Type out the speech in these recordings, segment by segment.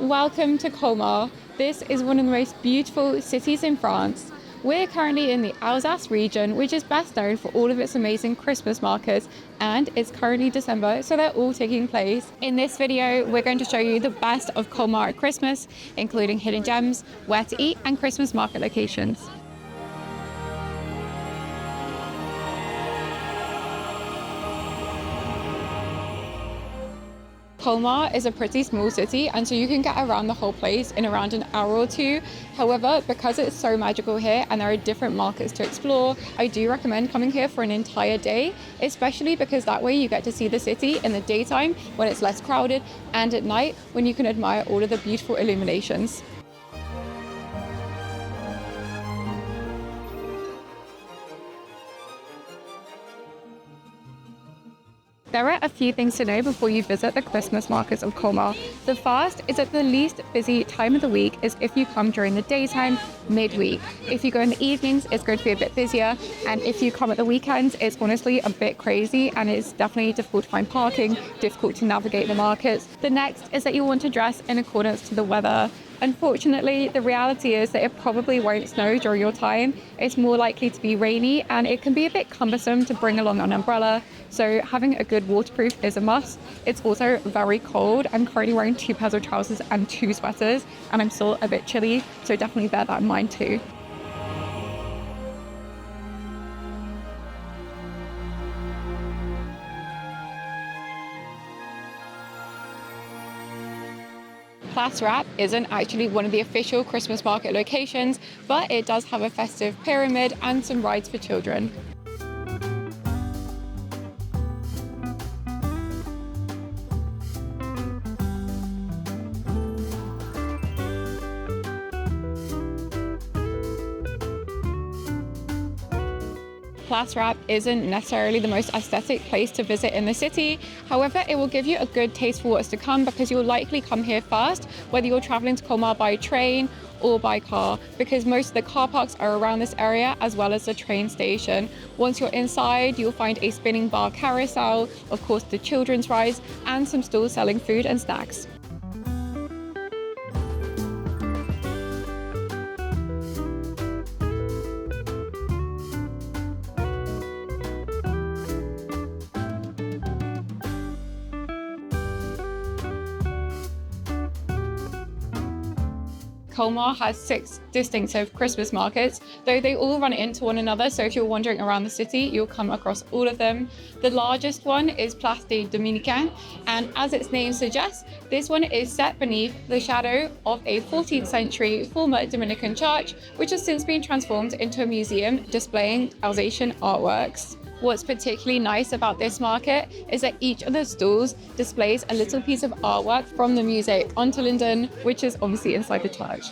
Welcome to Colmar. This is one of the most beautiful cities in France. We're currently in the Alsace region, which is best known for all of its amazing Christmas markets, and it's currently December, so they're all taking place. In this video, we're going to show you the best of Colmar at Christmas, including hidden gems, where to eat, and Christmas market locations. Colmar is a pretty small city, and so you can get around the whole place in around an hour or two. However, because it's so magical here and there are different markets to explore, I do recommend coming here for an entire day, especially because that way you get to see the city in the daytime when it's less crowded, and at night when you can admire all of the beautiful illuminations. There are a few things to know before you visit the Christmas markets of Colmar. The first is that the least busy time of the week is if you come during the daytime, midweek. If you go in the evenings, it's going to be a bit busier. And if you come at the weekends, it's honestly a bit crazy and it's definitely difficult to find parking, difficult to navigate the markets. The next is that you want to dress in accordance to the weather. Unfortunately, the reality is that it probably won't snow during your time. It's more likely to be rainy and it can be a bit cumbersome to bring along an umbrella. So having a good waterproof is a must. It's also very cold. I'm currently wearing 2 pairs of trousers and 2 sweaters and I'm still a bit chilly. So definitely bear that in mind too. Rapp isn't actually one of the official Christmas market locations, but it does have a festive pyramid and some rides for children. Rapp isn't necessarily the most aesthetic place to visit in the city. However, it will give you a good taste for what's to come because you'll likely come here first, whether you're traveling to Colmar by train or by car, because most of the car parks are around this area as well as the train station. Once you're inside, you'll find a spinning bar carousel, of course the children's rides, and some stalls selling food and snacks. Colmar has 6 distinctive Christmas markets, though they all run into one another, so if you're wandering around the city, you'll come across all of them. The largest one is Place Dominican, and as its name suggests, this one is set beneath the shadow of a 14th century former Dominican church, which has since been transformed into a museum displaying Alsatian artworks. What's particularly nice about this market is that each of the stalls displays a little piece of artwork from the Musée onto Linden, which is obviously inside the church.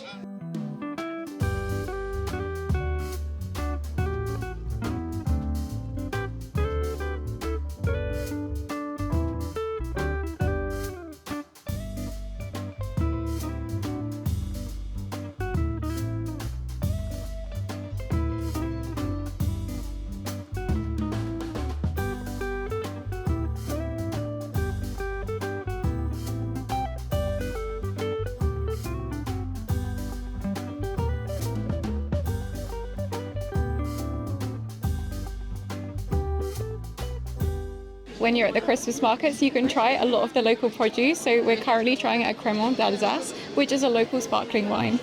When you're at the Christmas markets, you can try a lot of the local produce. So we're currently trying a Cremant d'Alsace, which is a local sparkling wine.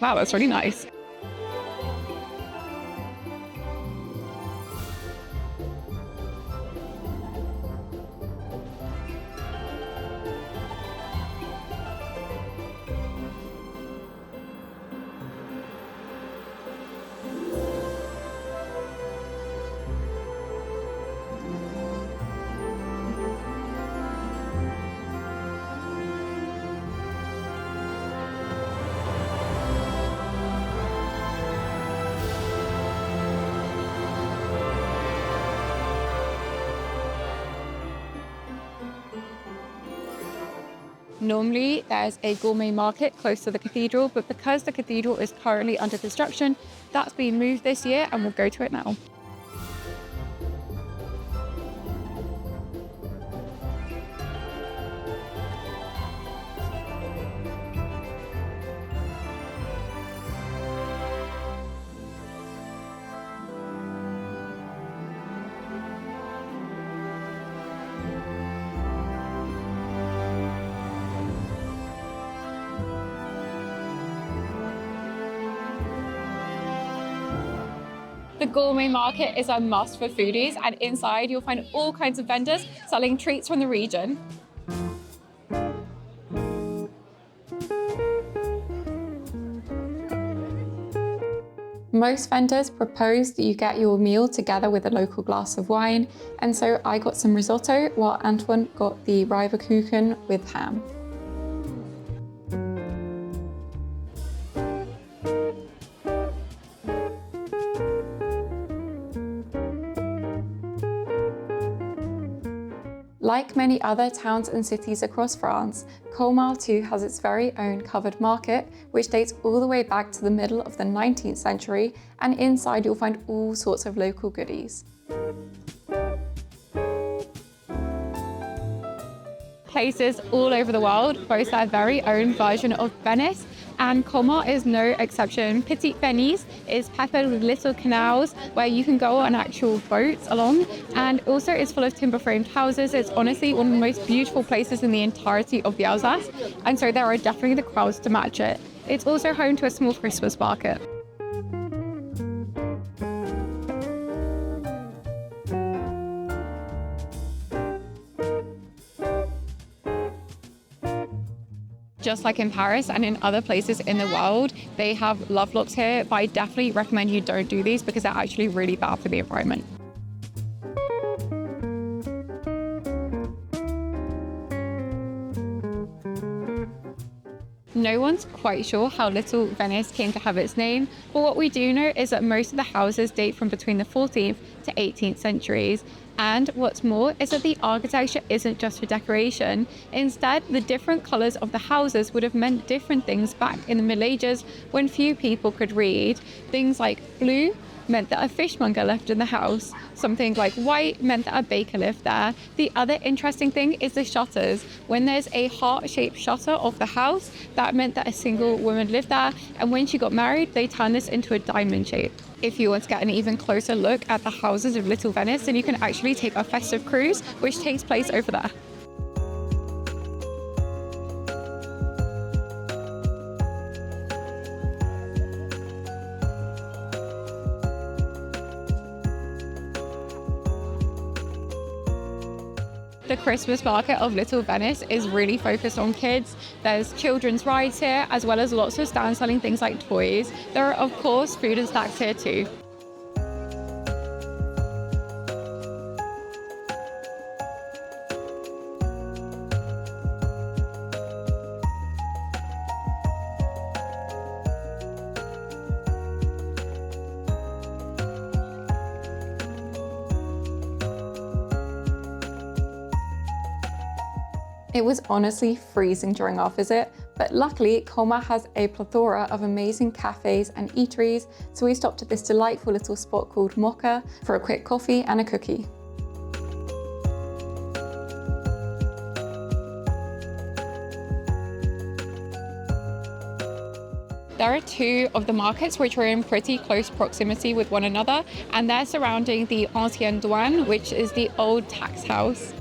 Wow, that's really nice. Normally there's a gourmet market close to the cathedral, but because the cathedral is currently under construction, that's been moved this year and we'll go to it now. The Gourmet Market is a must for foodies, and inside you'll find all kinds of vendors selling treats from the region. Most vendors propose that you get your meal together with a local glass of wine, and so I got some risotto while Antoine got the Reibekuchen with ham. Like many other towns and cities across France, Colmar too has its very own covered market, which dates all the way back to the middle of the 19th century, and inside you'll find all sorts of local goodies. Places all over the world boast their very own version of Venice, and Colmar is no exception. Petite Venice is peppered with little canals where you can go on actual boats along, and also it's full of timber-framed houses. It's honestly one of the most beautiful places in the entirety of the Alsace, and so there are definitely the crowds to match it. It's also home to a small Christmas market. Just like in Paris and in other places in the world, they have love locks here, but I definitely recommend you don't do these because they're actually really bad for the environment. No one's quite sure how Little Venice came to have its name, but what we do know is that most of the houses date from between the 14th to 18th centuries. And what's more is that the architecture isn't just for decoration. Instead, the different colours of the houses would have meant different things back in the Middle Ages when few people could read. Things like blue meant that a fishmonger lived in the house. Something like white meant that a baker lived there. The other interesting thing is the shutters. When there's a heart-shaped shutter of the house, that meant that a single woman lived there, and when she got married, they turned this into a diamond shape. If you want to get an even closer look at the houses of Little Venice, then you can actually take a festive cruise, which takes place over there. The Christmas market of Little Venice is really focused on kids. There's children's rides here, as well as lots of stands selling things like toys. There are, of course, food and snacks here too. It was honestly freezing during our visit, but luckily Colmar has a plethora of amazing cafes and eateries, so we stopped at this delightful little spot called Mocha for a quick coffee and a cookie. There are two of the markets which are in pretty close proximity with one another, and they're surrounding the Ancienne Douane, which is the old tax house.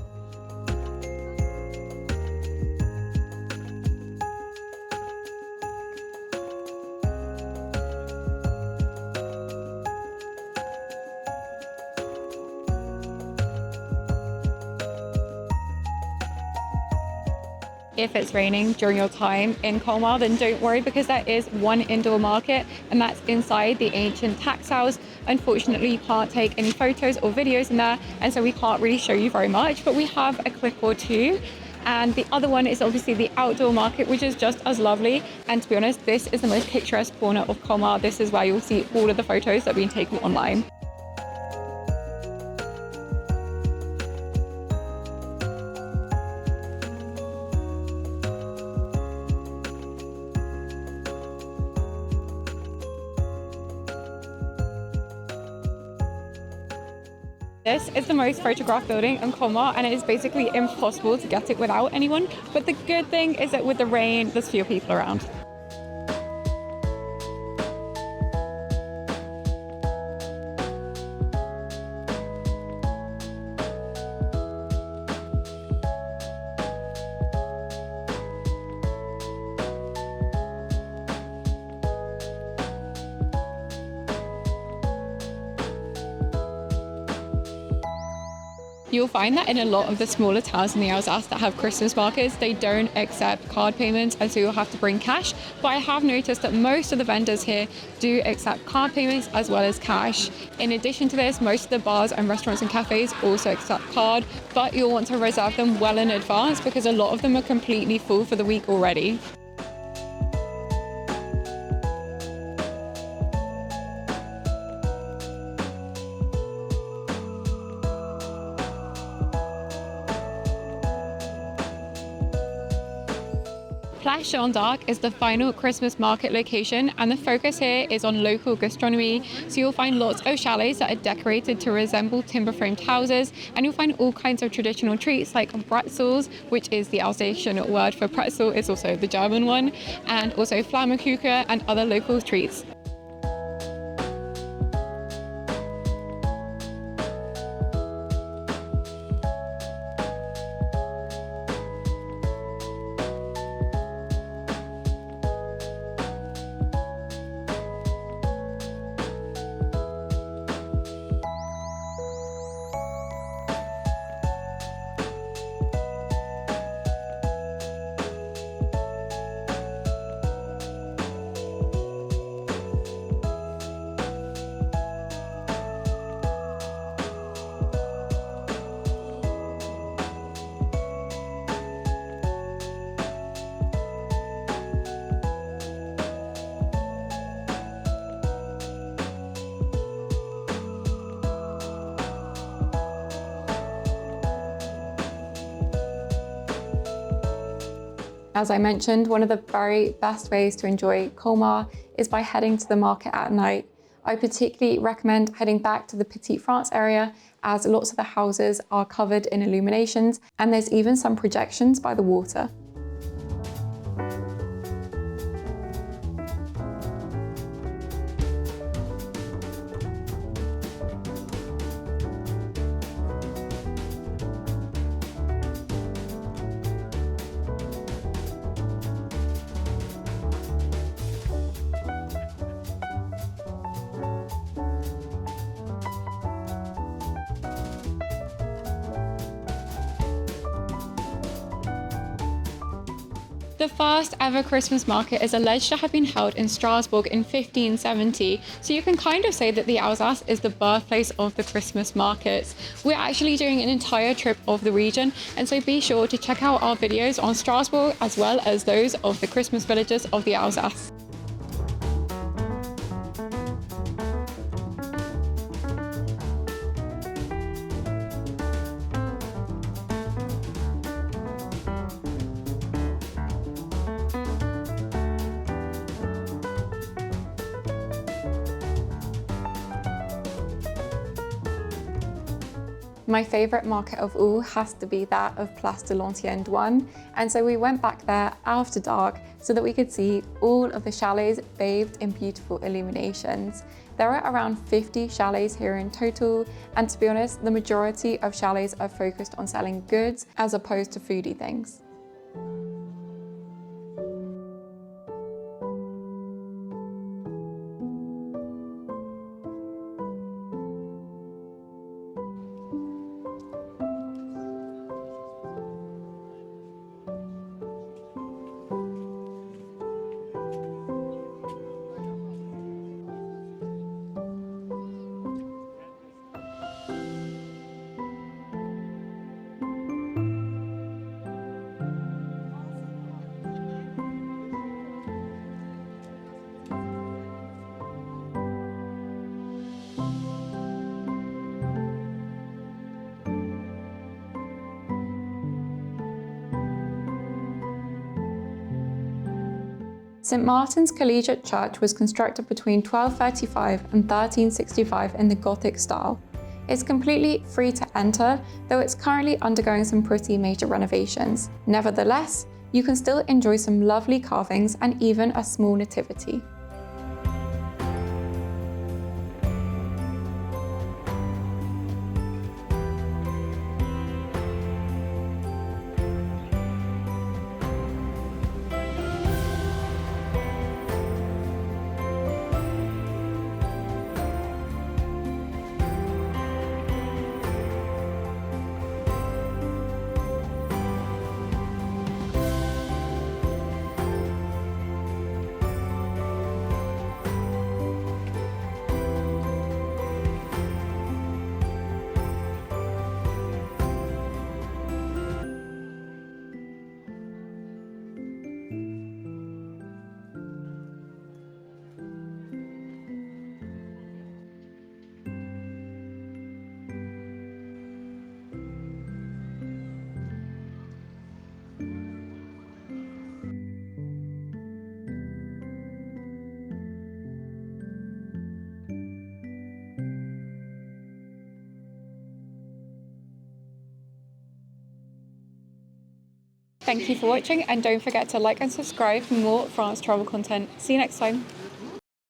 If it's raining during your time in Colmar, then don't worry because there is one indoor market, and that's inside the ancient tax house. Unfortunately, you can't take any photos or videos in there, and so we can't really show you very much, but we have a clip or two. And the other one is obviously the outdoor market, which is just as lovely. And to be honest, this is the most picturesque corner of Colmar. This is where you'll see all of the photos that have been taken online. This is the most photographed building in Colmar, and it is basically impossible to get it without anyone. But the good thing is that with the rain, there's fewer people around. You'll find that in a lot of the smaller towns in the Alsace that have Christmas markets, they don't accept card payments, and so you'll have to bring cash. But I have noticed that most of the vendors here do accept card payments as well as cash. In addition to this, most of the bars and restaurants and cafes also accept card, but you'll want to reserve them well in advance because a lot of them are completely full for the week already. Place Jeanne d'Arc is the final Christmas market location, and the focus here is on local gastronomy. So you'll find lots of chalets that are decorated to resemble timber-framed houses, and you'll find all kinds of traditional treats like pretzels, which is the Alsatian word for pretzel, it's also the German one, and also Flammkuchen and other local treats. As I mentioned, one of the very best ways to enjoy Colmar is by heading to the market at night. I particularly recommend heading back to the Petite France area, as lots of the houses are covered in illuminations, and there's even some projections by the water. The first ever Christmas market is alleged to have been held in Strasbourg in 1570, so you can kind of say that the Alsace is the birthplace of the Christmas markets. We're actually doing an entire trip of the region, and so be sure to check out our videos on Strasbourg as well as those of the Christmas villages of the Alsace. My favourite market of all has to be that of Place de l'Ancien Douane, and so we went back there after dark so that we could see all of the chalets bathed in beautiful illuminations. There are around 50 chalets here in total, and to be honest, the majority of chalets are focused on selling goods as opposed to foodie things. St Martin's Collegiate Church was constructed between 1235 and 1365 in the Gothic style. It's completely free to enter, though it's currently undergoing some pretty major renovations. Nevertheless, you can still enjoy some lovely carvings and even a small nativity. Thank you for watching, and don't forget to like and subscribe for more France travel content. See you next time.